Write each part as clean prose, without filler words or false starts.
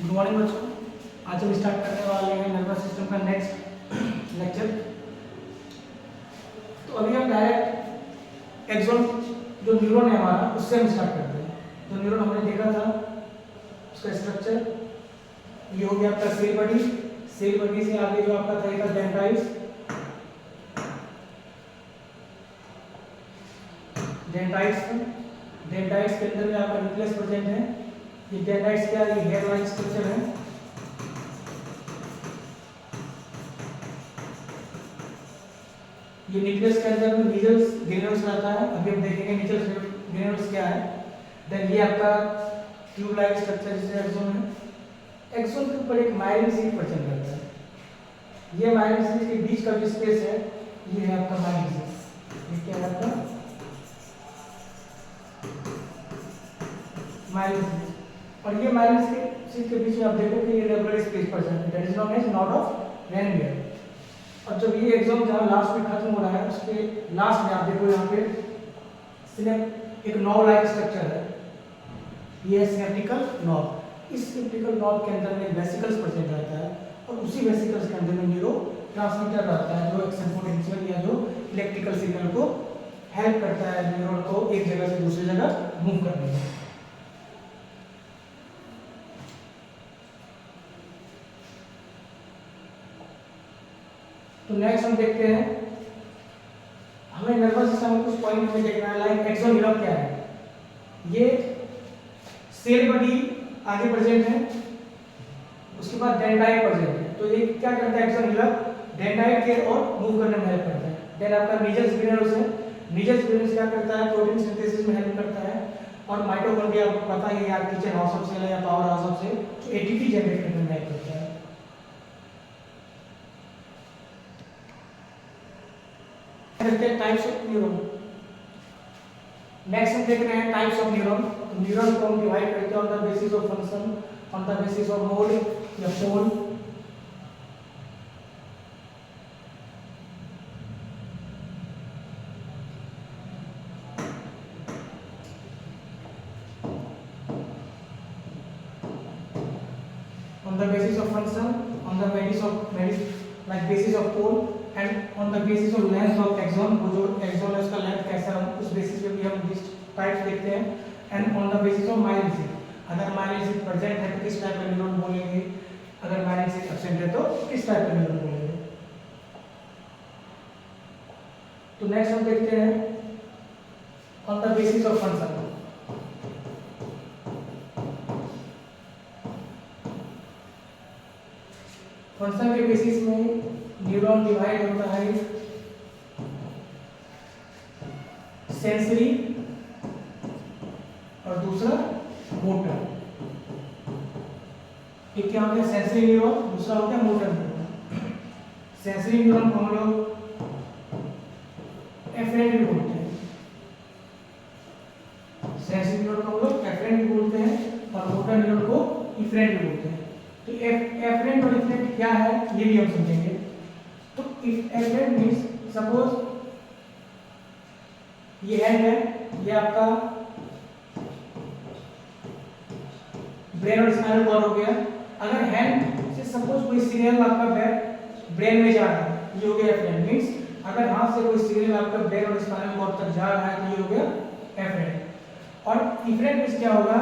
Good morning बच्चों। आज हम स्टार्ट करने वाले हैं नर्वस सिस्टम का नेक्स्ट लेक्चर। तो अभी हम डायरेक्ट एक्सोन जो न्यूरॉन है हमारा उससे हम स्टार्ट करते हैं। जो न्यूरॉन हमने देखा था उसका स्ट्रक्चर ये हो गया आपका सेल बॉडी। सेल बॉडी से आगे जो आपका था डेंड्राइट्स। डेंड्राइट्स के अंदर में आपका न्यूक्लियस प्रेजेंट है। ये डेंड्राइट्स क्या है? ये हेयर लाइन स्ट्रक्चर है। ये न्यूक्लियस के अंदर में नीजल्स ग्रेन्यूल्स रहता है। अभी हम देखेंगे नीजल्स ग्रेन्यूल्स क्या है। देन ये आपका ट्यूब लाइक स्ट्रक्चर जिसे एक्सोन है। एक्सोन के ऊपर एक माइलिन शीट प्रेजेंट रहता है। ये माइलिन शीट के बीच का जो स्पेस है ये है आपका माइलिन शीट। ये क्या है आपका माइलिन शीट। और ये माइलिन शीट के बीच में आप देखो कि ये रेगुलर स्पेस प्रेजेंट है। That is known as node of Ranvier. और जब ये एग्जाम जहाँ लास्ट में खत्म हो रहा है उसके लास्ट में आप देखो यहाँ पे एक नॉब लाइक स्ट्रक्चर है। ये है सिनेप्टिकल नॉब। इस सिनेप्टिकल नॉब के अंदर में वेसिकल्स प्रेजेंट रहता है और उसी वेसिकल्स के अंदर में न्यूरो ट्रांसमीटर रहता है जो एक्शन पोटेंशियल या जो इलेक्ट्रिकल सिग्नल को हेल्प करता है न्यूरॉन को एक जगह से दूसरी जगह मूव करने में। तो नेक्स्ट हम देखते हैं हमें नर्वस सिस्टम में कुछ पॉइंट में देखना है। लाइक एक्सोन न्यूरॉन क्या है? ये सेल बॉडी आगे प्रेजेंट है, उसके बाद डेंड्राइट प्रेजेंट है। तो ये क्या करता है एक्सोन न्यूरॉन? डेंड्राइट के और मूव करने में हेल्प करता है। देन आपका नीजल्स ग्रेन्यूल्स है। नीजल्स ग्रेन्यूल्स क्या करता है? प्रोटीन सिंथेसिस में हेल्प करता है। और माइटोकॉन्ड्रिया आपको पता है यार किचन हाउस ऑफ सेल या पावर हाउस ऑफ सेल जो एटीपी जनरेट करने में हेल्प करता है। Types of neuron. नेक्स्ट हम देख रहे हैं टाइप्स ऑफ न्यूरॉन। तो न्यूरॉन को हम डिवाइड करते हैं on the basis of function, on the basis of mode या पोल। On the basis of function, on the basis of pole and on the basis of length of axon। वो जो axon है उसका length कैसा है उस बेसिस पे भी हम लिस्ट टाइप्स देखते हैं। And on the basis of myelin sheath, अगर माइलिन शीट प्रेजेंट है तो किस टाइप का न्यूरॉन बोलेंगे, अगर माइलिन शीट एब्सेंट है तो किस टाइप का न्यूरॉन बोलेंगे। तो नेक्स्ट हम देखते हैं on the basis of function. Function के बेसिस में न्यूरॉन डिवाइड होता है सेंसरी और दूसरा मोटर। एक क्या होता है सेंसरी न्यूरॉन, दूसरा होता है मोटर न्यूरॉन। सेंसरी न्यूरॉन को हम लोग एफरेंट भी बोलते हैं। सेंसरी न्यूरॉन को हम लोग एफरेंट भी बोलते हैं और मोटर न्यूरॉन को इफरेंट भी बोलते हैं। तो एफरेंट और इफरेंट क्या है ये भी हम समझेंगे। तो एफरेंट मींस सपोज ये हैंड है, ये आपका ब्रेन और स्पाइनल कॉर्ड हो गया। अगर हैंड से सपोज कोई सिग्नल आपका ब्रेन में जा रहा है ये हो गया एफरेंट। मींस अगर हाथ से कोई सिग्नल आपका ब्रेन और स्पाइनल कॉर्ड तक जा रहा है तो ये हो गया एफरेंट। और इफरेंट मींस क्या होगा?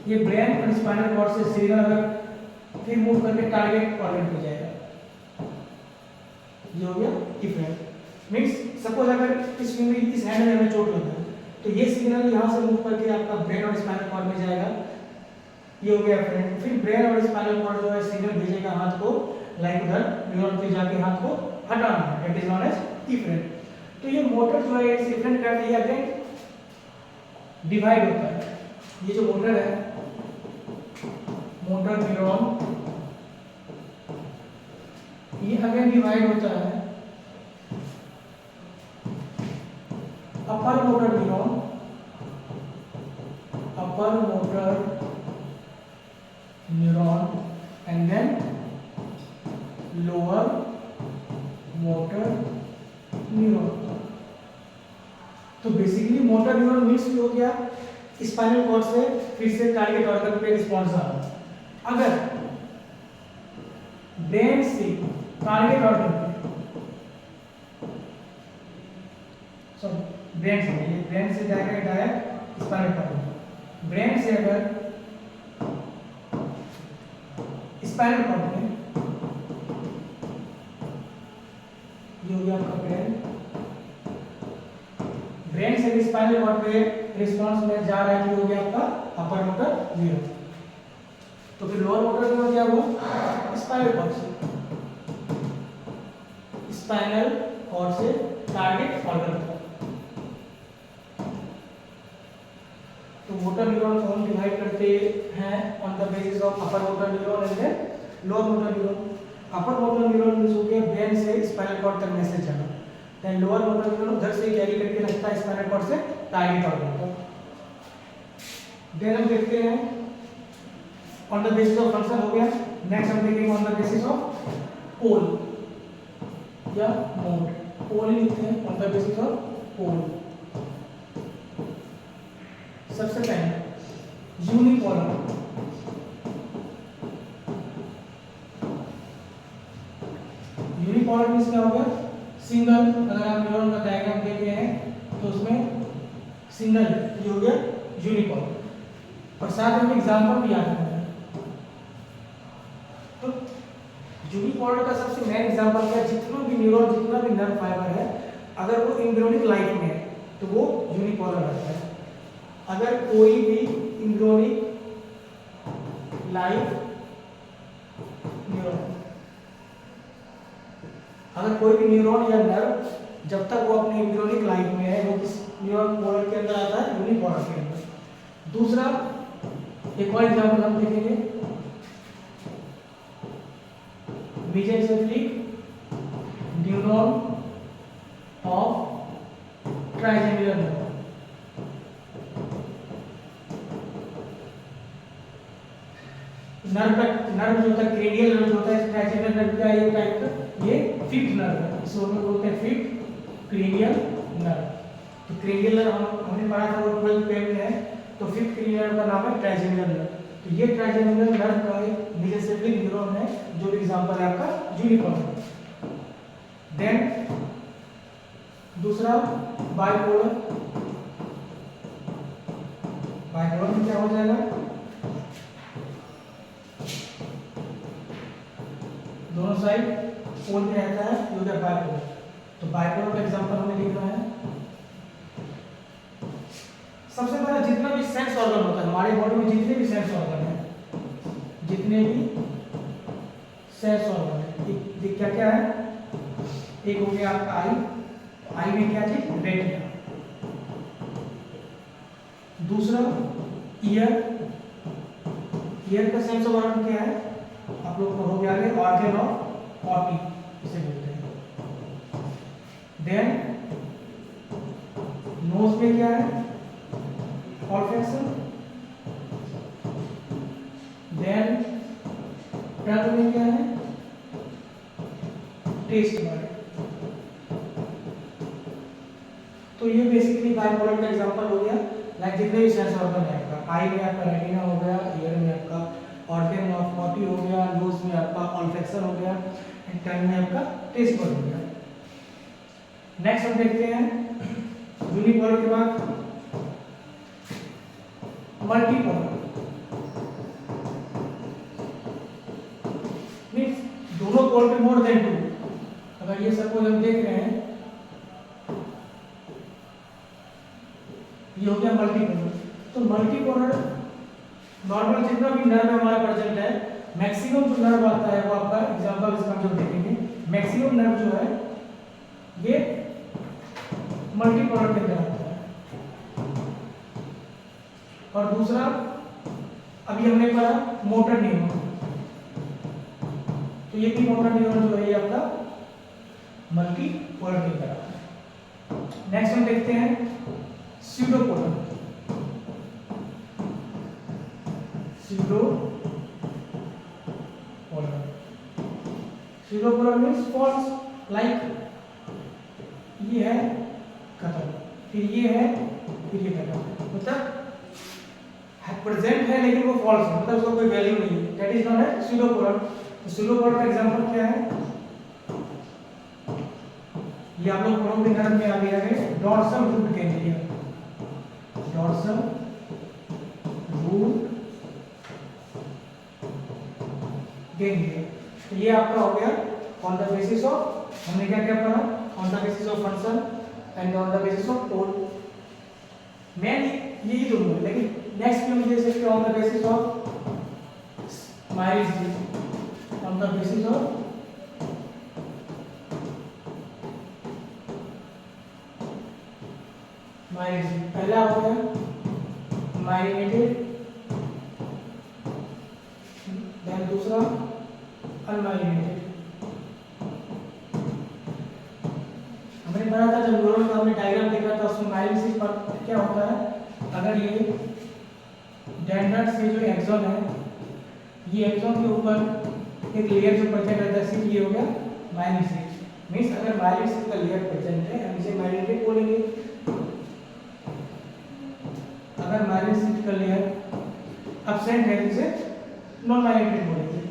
ये ब्रेन और स्पाइनल कॉर्ड से सिग्नल अगर फिर मूव करके टारगेट ऑर्गन पे जाएगा, ये हो गया इफरेंट। मींस सपोज अगर इस फिंगर इस हैंड में हमें चोट लगा है तो ये सिग्नल यहाँ से मूव करके आपका ब्रेन और स्पाइनल कॉर्ड में जाएगा, ये हो गया इफरेंट। फिर ब्रेन और स्पाइनल कॉर्ड जो है सिग्नल भेजेगा हाथ को, लाइक उधर न्यूरॉन पे जाके हाथ को हटाना है, that is known as efferent. तो ये मोटर जो है इस इफरेंट कर दिया अगेन डिवाइड होता है। ये जो मोटर है मोटर न्यूरॉन ये अगेन डिवाइड होता है upper motor neuron, upper motor neuron and then lower motor neuron. तो बेसिकली मोटर न्यूरॉन मीन्स हो गया स्पाइनल कॉर्ड से फिर से टारगेट ऑर्गन पे रिस्पॉन्स आ रहा है। अगर ब्रेन से टारगेट ऑर्गन पे, सॉरी ब्रेन से डायरेक्ट स्पाइनल कॉर्ड, ब्रेन से अगर स्पाइनल कॉर्ड में, ये हो गया आपका ब्रेन से स्पाइनल कॉर्ड पे रिस्पॉन्स में जा रहा है, जो हो गया आपका अपर मोटर न्यूरॉन। तो फिर लोअर मोटर न्यूरॉन क्या हुआ, स्पाइनल कॉर्ड से टारगेट ऑर्गन तक। तो मोटर न्यूरॉन को हम डिवाइड करते हैं on the basis of upper motor neuron and lower motor neuron. Upper motor neuron means हो गया ब्रेन से स्पाइनल कॉर्ड तक मैसेज जाना, देन लोअर मोटर न्यूरॉन उधर से कैरी करके रखता है स्पाइनल कॉर्ड से टारगेट ऑर्गन तक। देन हम देखते हैं on the basis of function हो गया। नेक्स्ट हम देखेंगे ऑन द बेसिस ऑफ पोल या मोड। पोल ही लिखते हैं ऑन द बेसिस ऑफ पोल। सबसे पहले यूनिपोलर, यूनिपोलर मींस क्या होगा, सिंगल। अगर आप न्यूरॉन का डायग्राम देख रहे हैं तो उसमें सिंगल, ये हो गया यूनिपोलर। और साथ में एग्जांपल भी याद रखना है। तो यूनिपोलर का सबसे मेन एग्जांपल क्या है, जितना भी न्यूरॉन, जितना भी नर्व फाइबर है, अगर वो एम्ब्रियोनिक लाइफ में है तो वो यूनिपोलर रहता है। अगर कोई भी एम्ब्रियोनिक लाइफ न्यूरॉन, अगर कोई भी न्यूरॉन या नर्व जब तक वो अपने एम्ब्रियोनिक लाइफ में है, वो किस न्यूरॉन पोलर के अंदर आता है, यूनिपोलर के अंदर। दूसरा एक और एग्जांपल हम देखेंगे, mesencephalic neuron of trigeminal nerve. Nerve जो होता है, क्रेनियल नर्व जो होता है, ट्राइजेमिनल नर्व का ये टाइप का, ये फिफ्थ नर्व है, इसे हम बोलते हैं फिफ्थ क्रेनियल नर्व। तो क्रेनियल नर्व हमने पढ़ा था, वो 12th पेज में है। तो फिफ्थ क्रेनियल नर्व का नाम है ट्राइजेमिनल नर्व। तो ये ट्राइजेमिनल नर्व का एक मेसेंचिक न्यूरॉन है, जो एग्जांपल है आपका यूनिपोलर। देन दूसरा बाइपोलर। बाइपोलर में क्या हो जाएगा, दोनों साइड पोल में रहता है, ये हो गया बाइपोलर। तो बाइपोलर का एग्जांपल हमें लिखना है। सबसे पहले जितना भी सेंस ऑर्गन होता है हमारे बॉडी में, जितने भी सेंस ऑर्गन है, जितने भी सेंस ऑर्गन है, ये क्या क्या है, एक हो गया आपका आई। आई में क्या चीज, रेटिना। दूसरा ईयर, ईयर का सेंस ऑर्गन क्या है, आप लोग को हो गया है ऑर्गन ऑफ ऑटी, इसे बोलते हैं। देन नोज में क्या है, ऑल्फैक्शन। देन टंग में क्या है, टेस्ट बड। तो ये बेसिकली बाइपोलर का एग्जांपल हो गया। लाइक जितने भी सेंस ऑर्गन है आपका, आई में आपका रेटिना हो गया, ईयर में आपका ऑर्गन ऑफ ऑटी हो गया, नोज में आपका ऑल्फैक्शन हो गया, एंड टंग में आपका टेस्ट बड हो गया। नेक्स्ट हम देखते हैं यूनिपोलर के बाद मल्टीपोलर। मींस दोनों पोल पे मोर देन 2। अगर ये सपोज हम देख रहे हैं, ये हो गया मल्टीपोलर। तो मल्टीपोलर नॉर्मल जितना भी नर्व हमारा प्रेजेंट है, मैक्सिमम जो नर्व आता है वो आपका एग्जांपल इसका जो देखेंगे, मैक्सिमम नर्व जो है ये मल्टीपोलर के अंदर आता है। और दूसरा अभी हमने पढ़ा मोटर न्यूरॉन। तो ये भी मोटर न्यूरॉन जो है ये आपका मल्टीपोलर के अंदर आता है। नेक्स्ट हम देखते हैं स्यूडोपोलर। स्यूडोपोलर मींस फॉल्स, लाइक ये है खत्म, फिर ये है, फिर ये खत्म, मतलब प्रेजेंट है लेकिन वो फॉल्स है, मतलब उसका कोई वैल्यू नहीं है, दैट इज नॉन एज स्यूडोकोडन। तो स्यूडोकोडन का एग्जांपल क्या है, ये आप लोग पढ़ोगे नरम में आ गया है, dorsal root ganglia, dorsal root ganglia. तो ये आपका हो गया ऑन द बेसिस ऑफ, हमने क्या क्या पढ़ा, on the basis of function and on the basis of pole, main यही दोनों है। लेकिन नेक्स्ट में मुझे इसके on the basis of miles, on the basis of miles, पहला हो गया माइलिनेटेड, देन दूसरा अनमाइलिनेटेड। हमने पढ़ा था जब न्यूरॉन का हमने डायग्राम देखा था, उसमें माइलिनेसिस पर क्या होता है, अगर ये डेंड्राइट से जो एक्सॉन है, ये एक्सॉन के ऊपर एक लेयर जो प्रेजेंट रहता है, ये हो गया माइलिनेसिस। मींस अगर माइलिनेसिस का लेयर प्रेजेंट है हम इसे माइलिनेटेड बोलेंगे, अगर माइलिनेसिस का लेयर एब्सेंट है तो इसे नॉन माइलिनेटेड बोलेंगे।